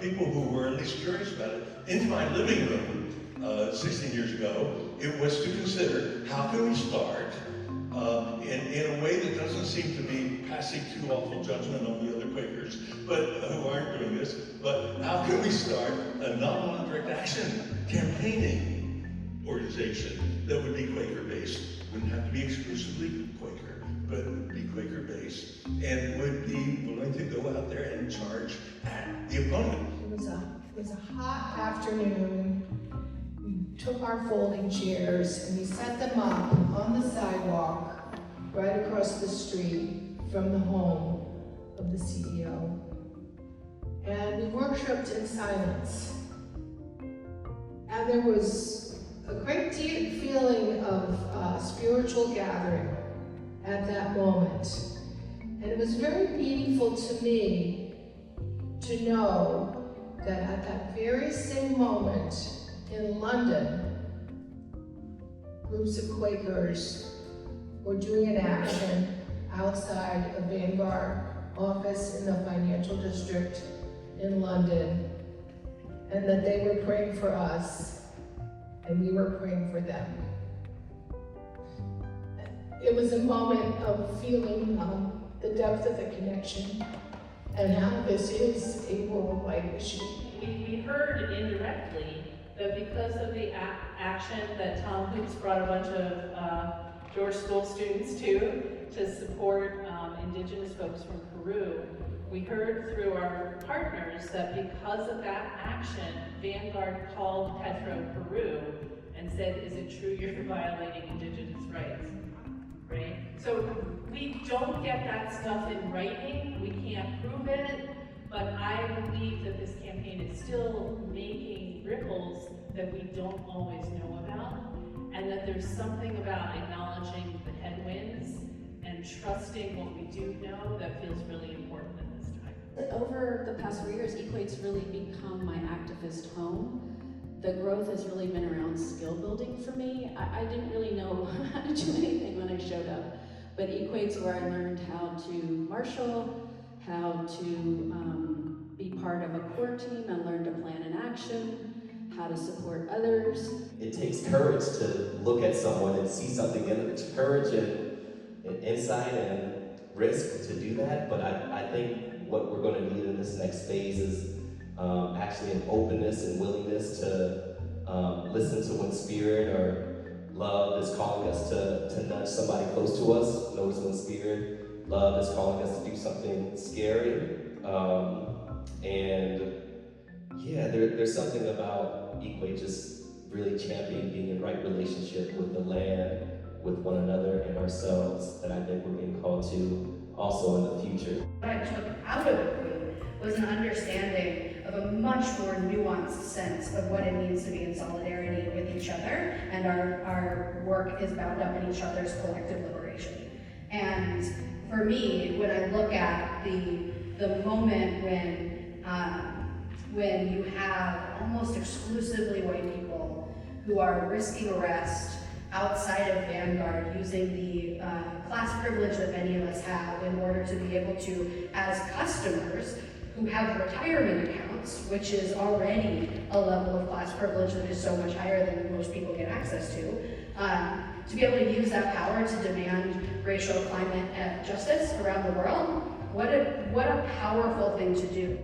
people who were at least curious about it into my living room 16 years ago. It was to consider how can we start in a way that doesn't seem to be passing too awful judgment on the other Quakers, but who aren't doing this. But how can we start a nonviolent direct action campaigning organization that would be Quaker-based? Wouldn't have to be exclusively Quaker, but would be Quaker-based, and would be willing to go out there and charge at the opponent. It was a hot afternoon. We took our folding chairs and we set them up on the sidewalk right across the street from the home of the CEO. And we worshiped in silence. And there was a great deal feeling of spiritual gathering at that moment. And it was very meaningful to me to know that at that very same moment in London, groups of Quakers were doing an action outside a Vanguard office in the financial district in London, and that they were praying for us, and we were praying for them. It was a moment of feeling the depth of the connection and how this is a worldwide issue. We heard indirectly that because of the action that Tom Hoops brought a bunch of George School students to support indigenous folks from Peru, we heard through our partners that because of that action, Vanguard called Petro Peru and said, is it true you're violating indigenous rights? Right? So we don't get that stuff in writing, we can't prove it, but I believe that this campaign is still making ripples that we don't always know about, and that there's something about acknowledging the headwinds and trusting what we do know that feels really important at this time. Over the past 4 years, EQAT's really become my activist home. The growth has really been around skill building for me. I didn't really know how to do anything when I showed up, but EQAT's where I learned how to marshal, how to be part of a core team. I learned to plan an action, how to support others. It takes courage to look at someone and see something in them. It's courage and insight and risk to do that, but I think what we're going to need in this next phase is actually an openness and willingness to listen to when spirit or love is calling us to nudge somebody close to us. Notice when spirit, love is calling us to do something scary. And yeah, there's something about EQAT just really championing being in right relationship with the land, with one another and ourselves, that I think we're being called to also in the future. What I took out of the group was an understanding of a much more nuanced sense of what it means to be in solidarity with each other, and our work is bound up in each other's collective liberation. And for me, when I look at the moment when you have almost exclusively white people who are risking arrest outside of Vanguard, using the class privilege that many of us have in order to be able to, as customers who have retirement accounts, which is already a level of class privilege that is so much higher than most people get access to be able to use that power to demand racial climate justice around the world, what a powerful thing to do.